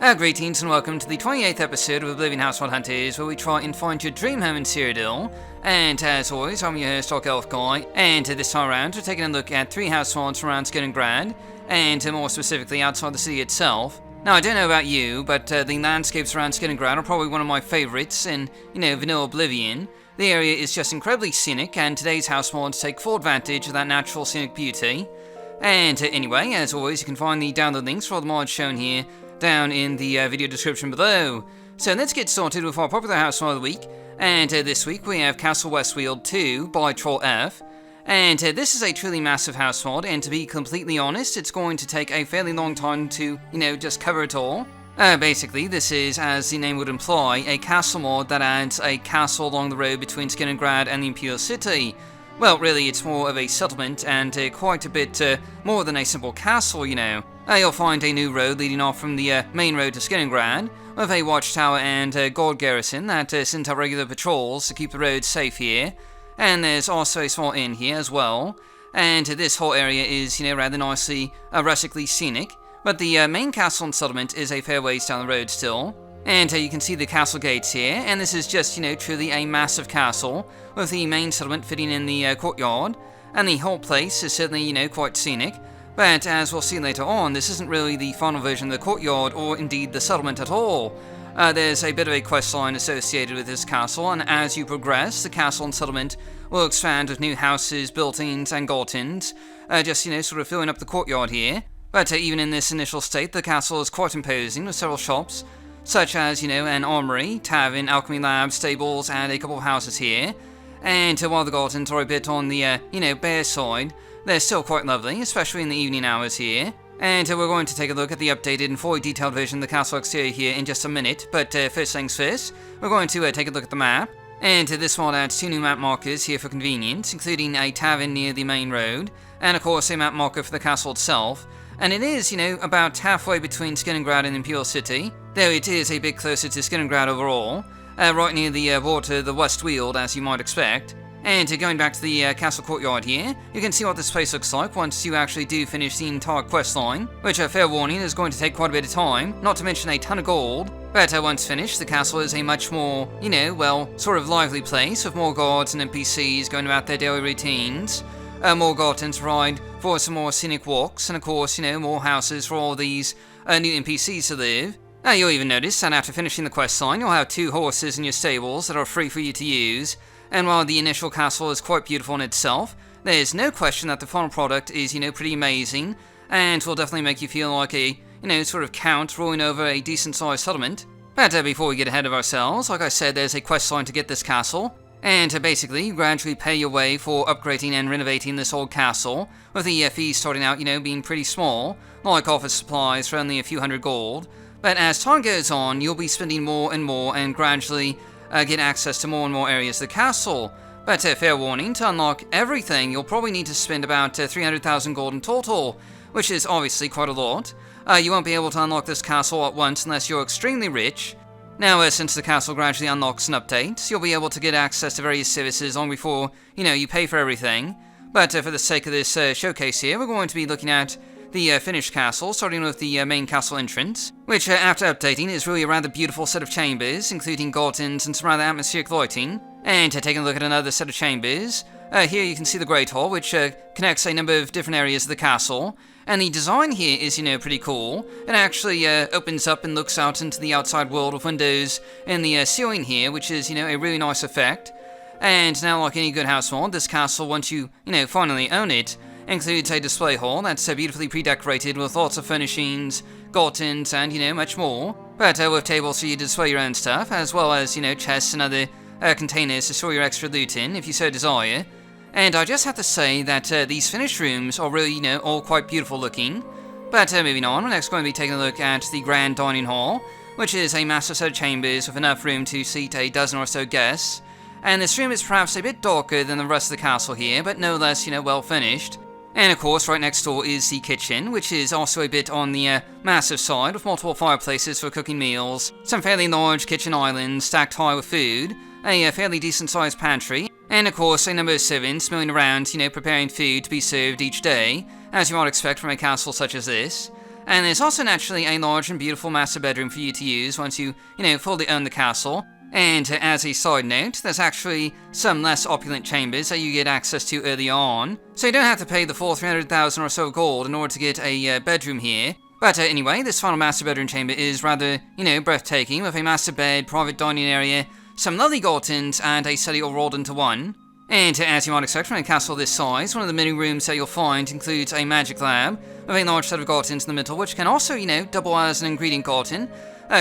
Greetings and welcome to the 28th episode of Oblivion House Mod Hunters, where we try and find your dream home in Cyrodiil. And as always, I'm your host, Dark Elf Guy, and this time around we're taking a look at 3 house mods from around Skingrad, and more specifically outside the city itself. Now, I don't know about you, but the landscapes around Skingrad are probably one of my favourites in, vanilla Oblivion. The area is just incredibly scenic, and today's house mods take full advantage of that natural scenic beauty. And anyway, as always, you can find the download links for all the mods shown here down in the video description below. So let's get started with our popular house mod of the week. And this week we have Castle Weald 2 by Trollf. And this is a truly massive house mod, and to be completely honest, it's going to take a fairly long time to, just cover it all. Basically, this is, as the name would imply, a castle mod that adds a castle along the road between Skingrad and the Imperial City. Well, really, it's more of a settlement, and quite a bit more than a simple castle, You'll find a new road leading off from the main road to Skingrad, with a watchtower and guard garrison that sends out regular patrols to keep the roads safe here. And there's also a small inn here as well. And this whole area is, rather nicely, rustically scenic. But the main castle and settlement is a fair ways down the road still. And you can see the castle gates here, and this is just, truly a massive castle, with the main settlement fitting in the courtyard. And the whole place is certainly, quite scenic. But as we'll see later on, this isn't really the final version of the courtyard, or indeed the settlement at all. There's a bit of a quest line associated with this castle, and as you progress, the castle and settlement will expand with new houses, buildings, and gardens, just, sort of filling up the courtyard here. But even in this initial state, the castle is quite imposing, with several shops, such as, an armory, tavern, alchemy lab, stables, and a couple of houses here. And while the gardens are a bit on the, bare side, they're still quite lovely, especially in the evening hours here. And we're going to take a look at the updated and fully detailed version of the castle exterior here in just a minute, but first things first, we're going to take a look at the map. And this mod adds 2 new map markers here for convenience, including a tavern near the main road, and of course a map marker for the castle itself. And it is, about halfway between Skingrad and Imperial City, though it is a bit closer to Skingrad overall, right near the border of the West Weald, as you might expect. And going back to the castle courtyard here, you can see what this place looks like once you actually do finish the entire quest line, which, fair warning, is going to take quite a bit of time, not to mention a ton of gold. But once finished, the castle is a much more, sort of lively place, with more guards and NPCs going about their daily routines, more gardens to ride for some more scenic walks, and of course, more houses for all these new NPCs to live. You'll even notice that after finishing the quest line, you'll have 2 horses in your stables that are free for you to use. And while the initial castle is quite beautiful in itself, there's no question that the final product is, pretty amazing, and will definitely make you feel like a, sort of count ruling over a decent-sized settlement. But before we get ahead of ourselves, like I said, there's a quest line to get this castle, and basically, you gradually pay your way for upgrading and renovating this old castle, with the fees starting out, being pretty small, like office supplies for only a few hundred gold. But as time goes on, you'll be spending more and more, and gradually get access to more and more areas of the castle. But fair warning, to unlock everything, you'll probably need to spend about 300,000 gold in total, which is obviously quite a lot. You won't be able to unlock this castle at once unless you're extremely rich. Now, since the castle gradually unlocks and updates, you'll be able to get access to various services long before, you pay for everything. But for the sake of this showcase here, we're going to be looking at the finished castle, starting with the main castle entrance, which after updating is really a rather beautiful set of chambers, including gardens and some rather atmospheric lighting. And taking a look at another set of chambers, here you can see the Great Hall, which connects a number of different areas of the castle. And the design here is, pretty cool. It actually opens up and looks out into the outside world with windows in the ceiling here, which is, a really nice effect. And now, like any good house mod, this castle, once you, finally own it, includes a display hall that's beautifully pre-decorated with lots of furnishings, gardens, and, much more. But with tables for you to display your own stuff, as well as, chests and other containers to store your extra loot in, if you so desire. And I just have to say that these finished rooms are really, all quite beautiful looking. But moving on, we're next going to be taking a look at the Grand Dining Hall, which is a massive set of chambers with enough room to seat a dozen or so guests. And this room is perhaps a bit darker than the rest of the castle here, but no less, well finished. And of course, right next door is the kitchen, which is also a bit on the massive side, with multiple fireplaces for cooking meals, some fairly large kitchen islands stacked high with food, a fairly decent-sized pantry, and of course a number of servants milling around, preparing food to be served each day, as you might expect from a castle such as this. And there's also naturally a large and beautiful master bedroom for you to use once you fully own the castle. And as a side note, there's actually some less opulent chambers that you get access to early on, so you don't have to pay the full 300,000 or so gold in order to get a bedroom here. But anyway, this final master bedroom chamber is rather, breathtaking, with a master bed, private dining area, some lovely gardens, and a study all rolled into one. And as you might expect from a castle this size, one of the many rooms that you'll find includes a magic lab, with a large set of gardens in the middle, which can also, double as an ingredient garden,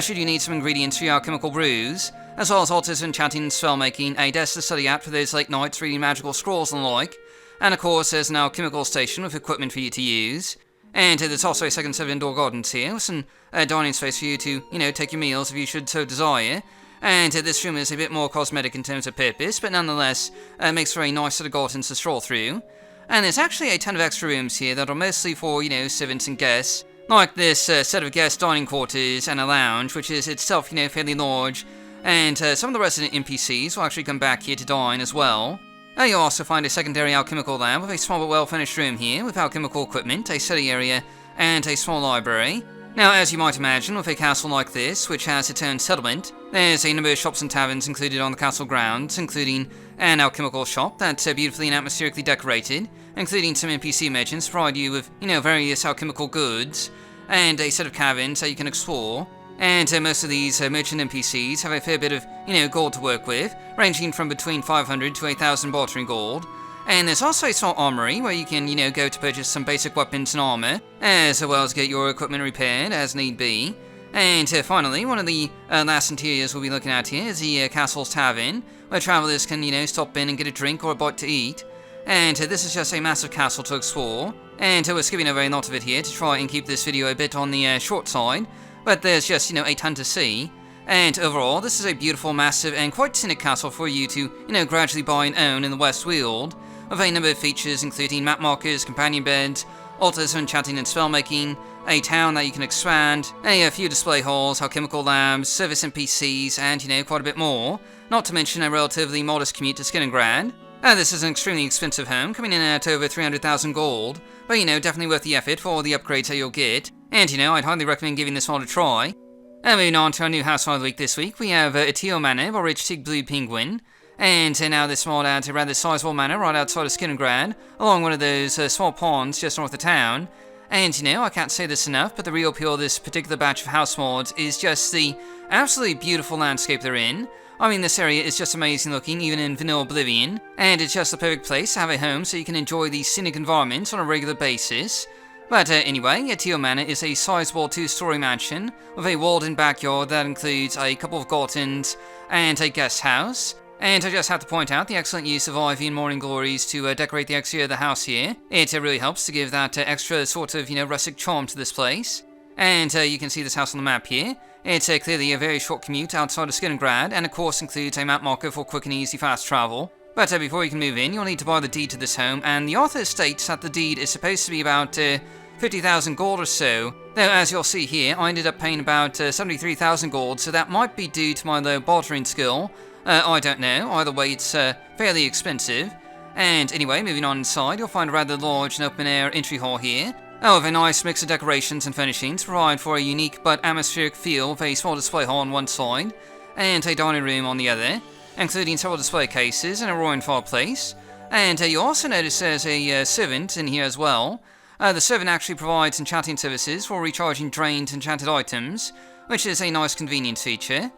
should you need some ingredients for your alchemical brews, as well as altars of enchanting and spellmaking, a desk to study at for those late nights reading magical scrolls and the like, and of course there's an alchemical station with equipment for you to use. And there's also a second set of indoor gardens here, with some dining space for you to, take your meals if you should so desire. And this room is a bit more cosmetic in terms of purpose, but nonetheless makes for a nice set of gardens to stroll through. And there's actually a ton of extra rooms here that are mostly for, servants and guests, like this set of guest dining quarters and a lounge, which is itself, fairly large, and some of the resident NPCs will actually come back here to dine as well. You'll also find a secondary alchemical lab with a small but well-furnished room here, with alchemical equipment, a study area, and a small library. Now, as you might imagine, with a castle like this, which has its own settlement, there's a number of shops and taverns included on the castle grounds, including an alchemical shop that's beautifully and atmospherically decorated, including some NPC merchants to provide you with, various alchemical goods, and a set of caverns that you can explore. And most of these merchant NPCs have a fair bit of, gold to work with, ranging from between 500 to 1,000 bartering gold. And there's also a small armory where you can, go to purchase some basic weapons and armor, as well as get your equipment repaired as need be. And finally, one of the last interiors we'll be looking at here is the Castle's Tavern, where travelers can, stop in and get a drink or a bite to eat. And this is just a massive castle to explore, and we're skipping over a lot of it here to try and keep this video a bit on the short side, but there's just, a ton to see. And overall, this is a beautiful, massive, and quite scenic castle for you to, gradually buy and own in the West Weald, with a number of features including map markers, companion beds, altars of enchanting and spellmaking, a town that you can expand, a few display halls, alchemical labs, service NPCs, and, quite a bit more, not to mention a relatively modest commute to Skingrad. This is an extremely expensive home, coming in at over 300,000 gold, but, definitely worth the effort for all the upgrades that you'll get, and, I'd highly recommend giving this one a try. Moving on to our new house mod of the week this week, we have Atio Manor by Richtigbloedepinguin. And now this mod adds a rather sizable manor right outside of Skingrad, along one of those small ponds just north of town. And I can't say this enough, but the real appeal of this particular batch of house mods is just the absolutely beautiful landscape they're in. I mean, this area is just amazing looking, even in vanilla Oblivion, and it's just the perfect place to have a home so you can enjoy these scenic environments on a regular basis. But anyway, Atio Manor is a sizable 2-story mansion with a walled-in backyard that includes a couple of gardens and a guest house. And I just have to point out the excellent use of ivy and morning glories to decorate the exterior of the house here. It really helps to give that extra sort of, rustic charm to this place. And you can see this house on the map here. It's clearly a very short commute outside of Skingrad, and of course includes a map marker for quick and easy fast travel. But before you can move in, you'll need to buy the deed to this home, and the author states that the deed is supposed to be about 50,000 gold or so. Though, as you'll see here, I ended up paying about 73,000 gold, so that might be due to my low bartering skill. I don't know. Either way, it's fairly expensive. And anyway, moving on inside, you'll find a rather large and open-air entry hall here. With a nice mix of decorations and furnishings provide for a unique but atmospheric feel with a small display hall on one side, and a dining room on the other, including several display cases and a roaring fireplace. And you'll also notice there's a servant in here as well. The servant actually provides enchanting services for recharging drained enchanted items, which is a nice convenience feature.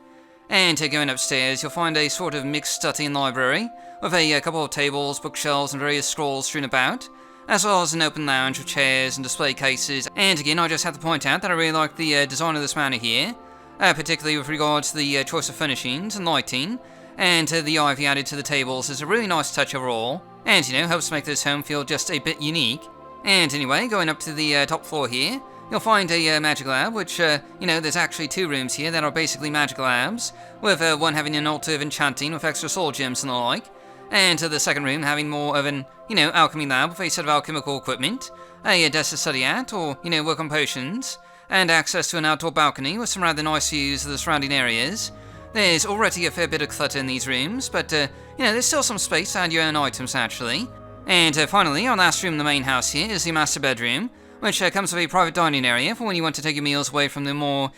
And going upstairs, you'll find a sort of mixed study and library, with a couple of tables, bookshelves, and various scrolls strewn about, as well as an open lounge with chairs and display cases. And again, I just have to point out that I really like the design of this manor here, particularly with regards to the choice of furnishings and lighting, and the ivy added to the tables is a really nice touch overall, and helps make this home feel just a bit unique. And anyway, going up to the top floor here, you'll find a magic lab, which, there's actually 2 rooms here that are basically magic labs, with one having an altar of enchanting with extra soul gems and the like, and the second room having more of an, alchemy lab with a set of alchemical equipment, a desk to study at, or, work on potions, and access to an outdoor balcony with some rather nice views of the surrounding areas. There's already a fair bit of clutter in these rooms, but, there's still some space to add your own items, actually. And finally, our last room in the main house here is the master bedroom, which comes with a private dining area for when you want to take your meals away from the more,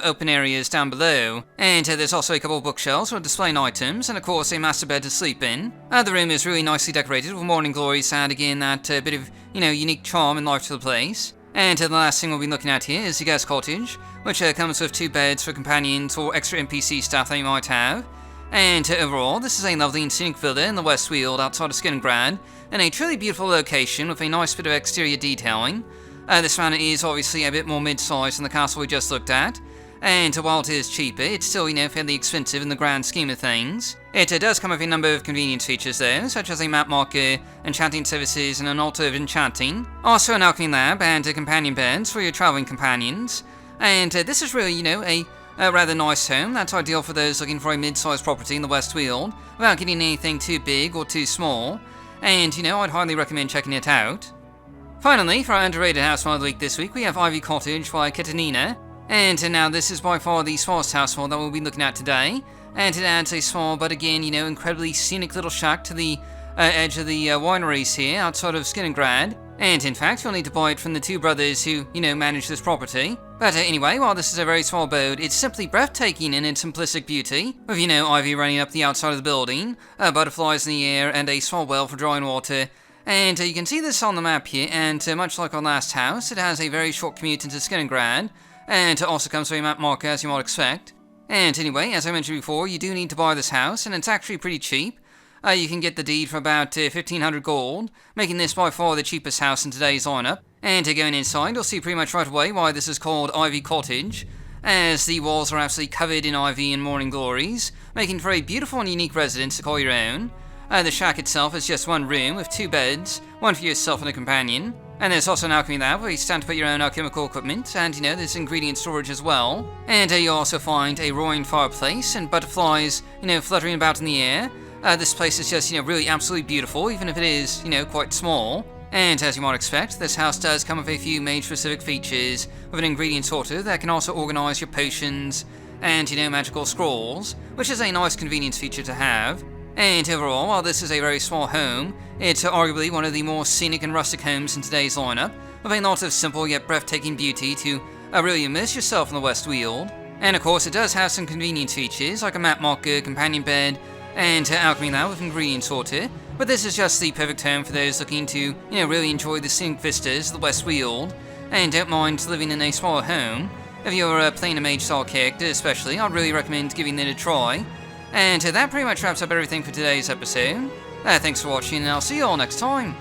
open areas down below. And there's also a couple of bookshelves for displaying items, and of course a master bed to sleep in. The room is really nicely decorated with morning glories to add again that bit of, unique charm and life to the place. And the last thing we'll be looking at here is the guest cottage, which comes with 2 beds for companions or extra NPC staff that you might have. And overall, this is a lovely and scenic villa in the West Weald outside of Skingrad, in a truly beautiful location with a nice bit of exterior detailing. This manor is obviously a bit more mid-sized than the castle we just looked at, and while it is cheaper, it's still, fairly expensive in the grand scheme of things. It does come with a number of convenience features though, such as a map marker, enchanting services, and an altar of enchanting. Also an alchemy lab and companion beds for your traveling companions. And this is really, a rather nice home that's ideal for those looking for a mid-sized property in the West Weald, without getting anything too big or too small. And, I'd highly recommend checking it out. Finally, for our underrated house mod of the week this week, we have Cottage by Khettienna. And now this is by far the smallest house mod that we'll be looking at today. And it adds a small, but again, incredibly scenic little shack to the edge of the wineries here outside of Skingrad. And in fact, you'll need to buy it from the 2 brothers who, manage this property. But anyway, while this is a very small abode, it's simply breathtaking in its simplistic beauty, with, ivy running up the outside of the building, butterflies in the air, and a small well for drawing water. And you can see this on the map here, and much like our last house, it has a very short commute into Skingrad, and it also comes with a map marker as you might expect. And anyway, as I mentioned before, you do need to buy this house, and it's actually pretty cheap. You can get the deed for about 1,500 gold, making this by far the cheapest house in today's lineup. And going inside, you'll see pretty much right away why this is called Ivy Cottage, as the walls are absolutely covered in ivy and morning glories, making for a beautiful and unique residence to call your own. The shack itself is just 1 room with 2 beds, one for yourself and a companion. And there's also an alchemy lab where you stand to put your own alchemical equipment, and there's ingredient storage as well. And you'll also find a roaring fireplace and butterflies, fluttering about in the air. This place is just, really absolutely beautiful, even if it is, quite small. And as you might expect, this house does come with a few mage-specific features, with an ingredient sorter that can also organize your potions and, magical scrolls, which is a nice convenience feature to have. And overall, while this is a very small home, it's arguably one of the more scenic and rustic homes in today's lineup, with a lot of simple yet breathtaking beauty to really immerse yourself in the West Weald. And of course, it does have some convenience features, like a map marker, companion bed, and alchemy lab with ingredient sorter, but this is just the perfect home for those looking to, really enjoy the scenic vistas of the West Weald, and don't mind living in a smaller home. If you're playing a mage-style character especially, I'd really recommend giving it a try. And that pretty much wraps up everything for today's episode. Thanks for watching, and I'll see you all next time.